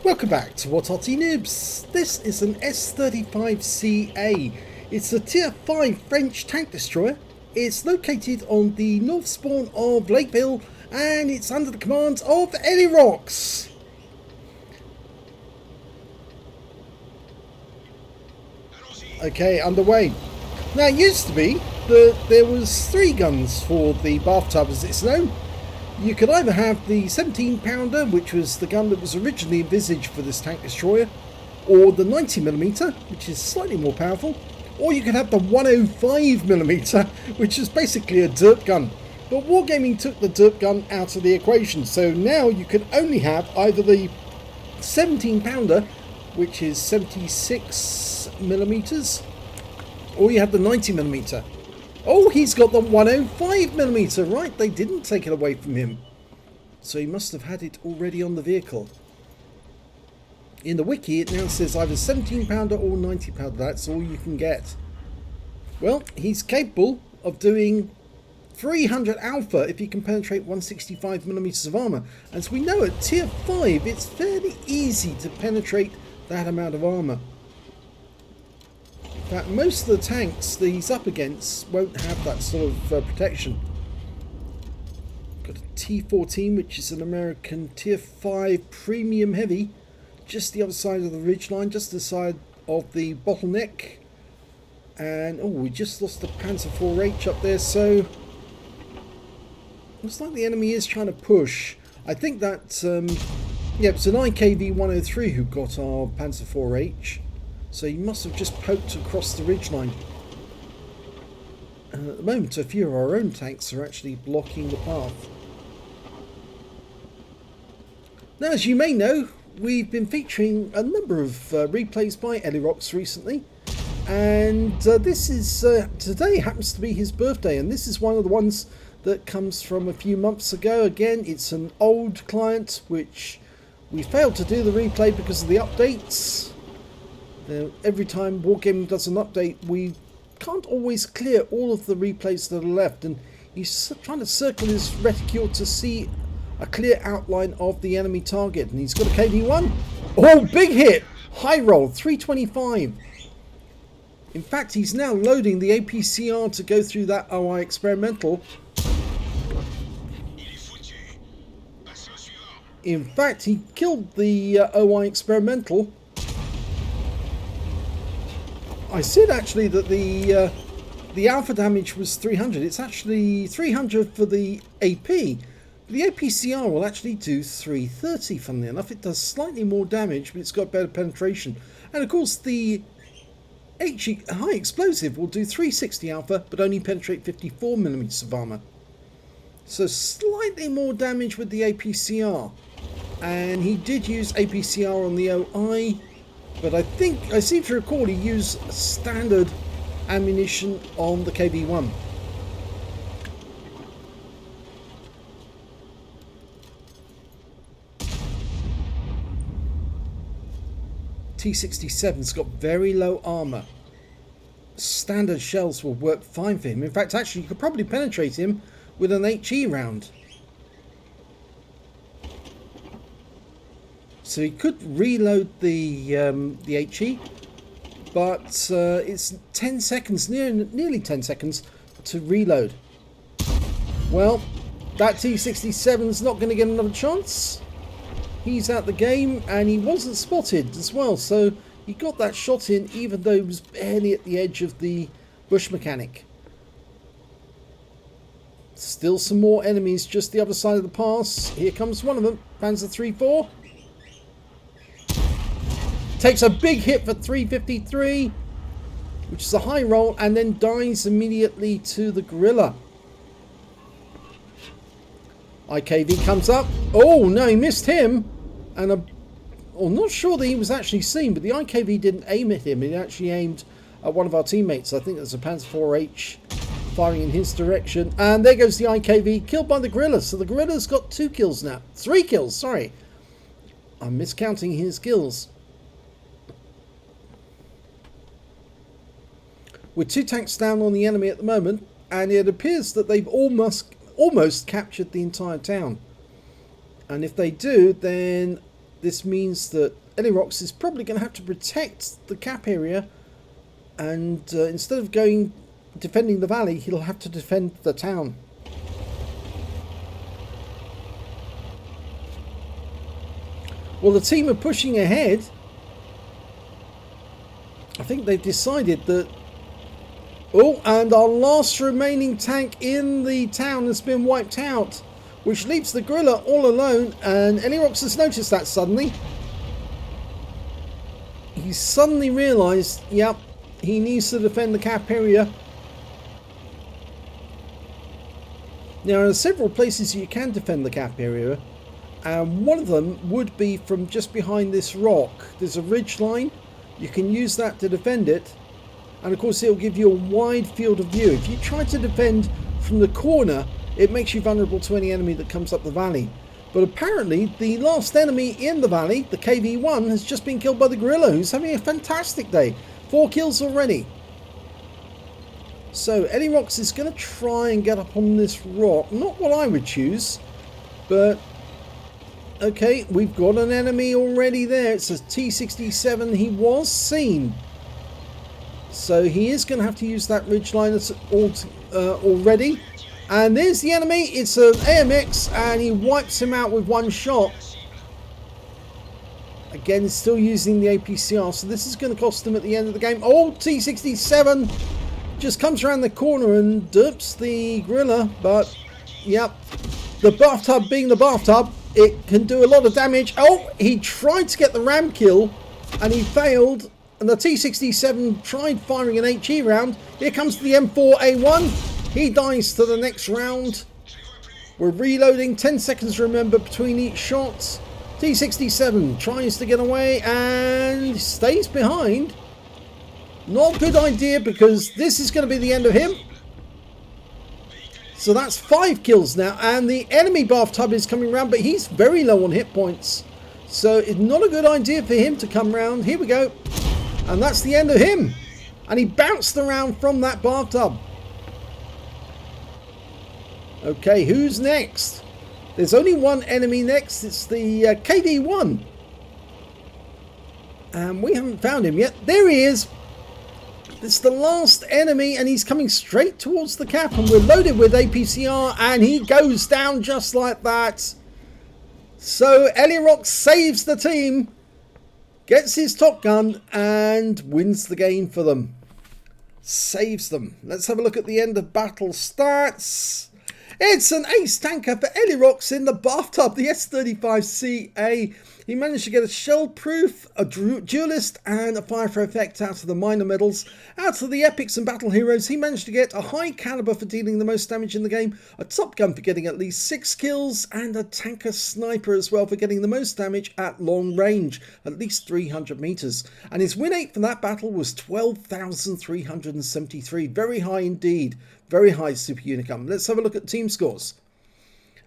Welcome back to What Arty Noobs. This is an S35 CA. It's a tier 5 French tank destroyer. It's located on the north spawn of Lakeville and it's under the command of Elirox. Okay, underway. Now it used to be that there was 3 guns for the bathtub as it's known. You could either have the 17 pounder, which was the gun that was originally envisaged for this tank destroyer, or the 90mm, which is slightly more powerful, or you could have the 105mm, which is basically a dirt gun. But Wargaming took the dirt gun out of the equation, so now you can only have either the 17 pounder, which is 76mm, or you have the 90mm. Oh, he's got the 105mm, right, they didn't take it away from him. So he must have had it already on the vehicle. In the wiki it now says either 17 pounder or 90 pounder, that's all you can get. Well, he's capable of doing 300 alpha if he can penetrate 165mm of armour. As we know at tier 5 it's fairly easy to penetrate that amount of armour. In fact, most of the tanks that he's up against won't have that sort of protection. Got a T14, which is an American tier 5 premium heavy, just the other side of the ridgeline, just the side of the bottleneck. And oh, we just lost the Panzer IV up there, so looks like the enemy is trying to push. I think that yeah, it's an IKV 103 who got our Panzer IV. So he must have just poked across the ridgeline. And at the moment, a few of our own tanks are actually blocking the path. Now, as you may know, we've been featuring a number of replays by Elirox recently. And this is, today happens to be his birthday. And this is one of the ones that comes from a few months ago. Again, it's an old client, which we failed to do the replay because of the updates. Every time Wargaming does an update, we can't always clear all of the replays that are left, and he's trying to circle his reticule to see a clear outline of the enemy target. And he's got a KV-1. Oh, big hit! High roll, 325. In fact, he's now loading the APCR to go through that OI experimental. In fact, he killed the OI experimental. I said actually that the alpha damage was 300. It's actually 300 for the AP. The APCR will actually do 330, funnily enough. It does slightly more damage, but it's got better penetration. And of course the HE high explosive will do 360 alpha, but only penetrate 54mm of armour. So slightly more damage with the APCR. And he did use APCR on the OI. But I seem to recall he used standard ammunition on the KV-1. T-67's got very low armour. Standard shells will work fine for him. In fact, actually, you could probably penetrate him with an HE round. So he could reload the HE, but it's 10 seconds, nearly 10 seconds to reload. Well, that T-67's not going to get another chance. He's out the game, and he wasn't spotted as well, so he got that shot in even though he was barely at the edge of the bush mechanic. Still some more enemies just the other side of the pass. Here comes one of them, Panzer III-4. Takes a big hit for 353, which is a high roll, and then dies immediately to the gorilla. IKV comes up. Oh no, he missed him. And I'm not sure that he was actually seen, but the IKV didn't aim at him. It actually aimed at one of our teammates. I think there's a Panzer IV firing in his direction. And there goes the IKV, killed by the gorilla. So the gorilla's got 2 kills now. 3 kills, sorry. I'm miscounting his kills. With 2 tanks down on the enemy at the moment, and it appears that they've almost captured the entire town. And if they do, then this means that Elirox is probably going to have to protect the cap area, and instead of defending the valley, he'll have to defend the town. Well, the team are pushing ahead. I think they've decided that... Oh, and our last remaining tank in the town has been wiped out, which leaves the gorilla all alone, and Elirox has noticed that suddenly. He suddenly realised, yep, he needs to defend the cap area. Now, there are several places you can defend the cap area, and one of them would be from just behind this rock. There's a ridge line. You can use that to defend it, and of course it'll give you a wide field of view. If you try to defend from the corner, it makes you vulnerable to any enemy that comes up the valley. But apparently the last enemy in the valley, the KV-1, has just been killed by the gorilla, who's having a fantastic day. 4 kills already. So Elirox is going to try and get up on this rock. Not what I would choose, but okay, we've got an enemy already there. It's a T-67. He was seen, so he is going to have to use that ridgeline already. And there's the enemy. It's an AMX, and he wipes him out with one shot. Again, still using the APCR, so this is going to cost him at the end of the game. Oh, T-67 just comes around the corner and dupes the gorilla, but yep, the bathtub being the bathtub, it can do a lot of damage. Oh, he tried to get the RAM kill and he failed, and the T-67 tried firing an HE round. Here comes the M4A1. He dies to the next round. We're reloading, 10 seconds remember between each shot. T-67 tries to get away and stays behind. Not a good idea, because this is going to be the end of him. So that's 5 kills now, and the enemy bathtub is coming round, but he's very low on hit points. So it's not a good idea for him to come round. Here we go. And that's the end of him. And he bounced around from that bathtub. Okay, who's next? There's only one enemy next. It's the KV-1. And we haven't found him yet. There he is. It's the last enemy, and he's coming straight towards the cap, and we're loaded with APCR, and he goes down just like that. So Elirox saves the team, gets his top gun, and wins the game for them. Saves them. Let's have a look at the end of battle stats. It's an ace tanker for Elirox in the bathtub, the S35 CA. He managed to get a shell proof, a duelist, and a fire for effect out of the minor medals. Out of the epics and battle heroes, he managed to get a high caliber for dealing the most damage in the game, a top gun for getting at least 6 kills, and a tanker sniper as well for getting the most damage at long range, at least 300 meters. And his win rate from that battle was 12,373. Very high indeed. Very high super unicum. Let's have a look at team scores.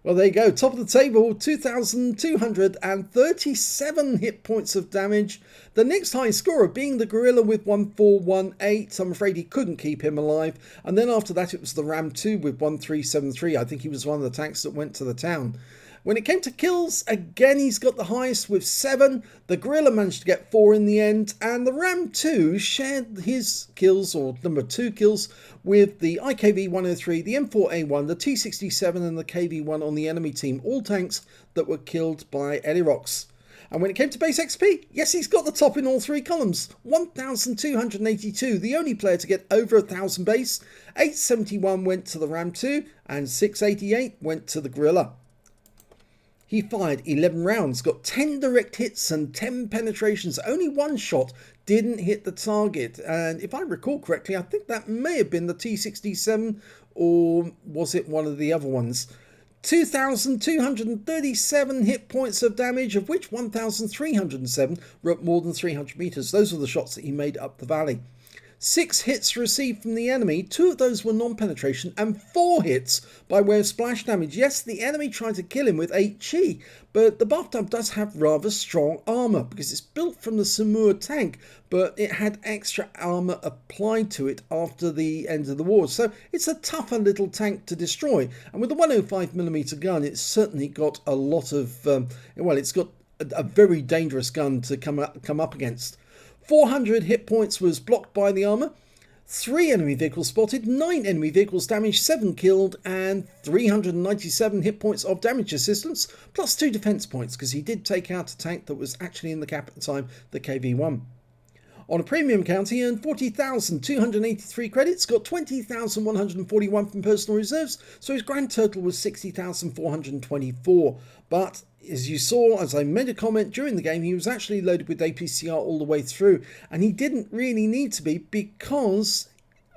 Well, there you go. Top of the table, 2,237 hit points of damage. The next highest scorer being the gorilla with 1418. I'm afraid he couldn't keep him alive. And then after that, it was the Ram 2 with 1373. I think he was one of the tanks that went to the town. When it came to kills, again, he's got the highest with 7. The gorilla managed to get 4 in the end. And the Ram 2 shared his kills, or number 2 kills, with the IKV-103, the M4A1, the T-67 and the KV-1 on the enemy team. All tanks that were killed by Elirox. And when it came to base XP, yes, he's got the top in all 3 columns. 1,282, the only player to get over 1,000 base. 871 went to the Ram 2 and 688 went to the gorilla. He fired 11 rounds, got 10 direct hits and 10 penetrations. Only one shot didn't hit the target. And if I recall correctly, I think that may have been the T-67, or was it one of the other ones? 2,237 hit points of damage, of which 1,307 were at more than 300 meters. Those were the shots that he made up the valley. 6 hits received from the enemy, 2 of those were non-penetration, and 4 hits by way of splash damage. Yes, the enemy tried to kill him with HE, but the bathtub does have rather strong armour, because it's built from the Samur tank, but it had extra armour applied to it after the end of the war. So it's a tougher little tank to destroy, and with the 105mm gun, it's certainly got a lot of, well, it's got a very dangerous gun to come up against. 400 hit points was blocked by the armor. 3 enemy vehicles spotted, 9 enemy vehicles damaged, 7 killed, and 397 hit points of damage assistance, plus 2 defense points, because he did take out a tank that was actually in the cap at the time, the KV-1. On a premium count, he earned 40,283 credits, got 20,141 from personal reserves, so his grand total was 60,424. But as you saw, as I made a comment during the game, he was actually loaded with APCR all the way through, and he didn't really need to be, because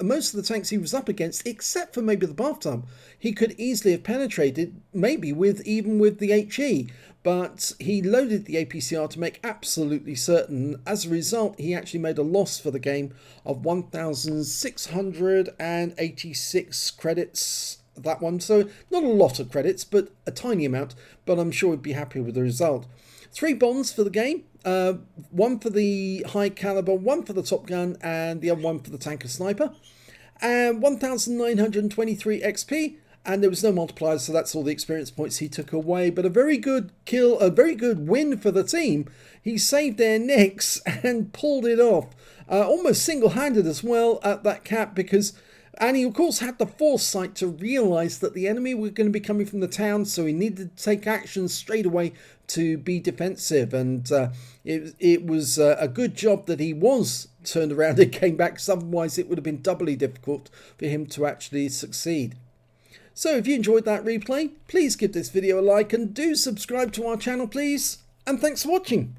most of the tanks he was up against, except for maybe the bathtub, he could easily have penetrated, maybe even with the HE, but he loaded the APCR to make absolutely certain. As a result, he actually made a loss for the game of 1,686 credits, that one. So not a lot of credits, but a tiny amount, but I'm sure he'd be happy with the result. 3 bombs for the game, 1 for the high caliber, 1 for the top gun, and the other 1 for the tanker sniper, and 1,923 XP, and there was no multipliers, so that's all the experience points he took away. But a very good kill, a very good win for the team. He saved their necks and pulled it off, almost single-handed as well at that cap, because... And he, of course, had the foresight to realise that the enemy were going to be coming from the town, so he needed to take action straight away to be defensive. And it was a good job that he was turned around and came back, because otherwise it would have been doubly difficult for him to actually succeed. So if you enjoyed that replay, please give this video a like and do subscribe to our channel, please. And thanks for watching.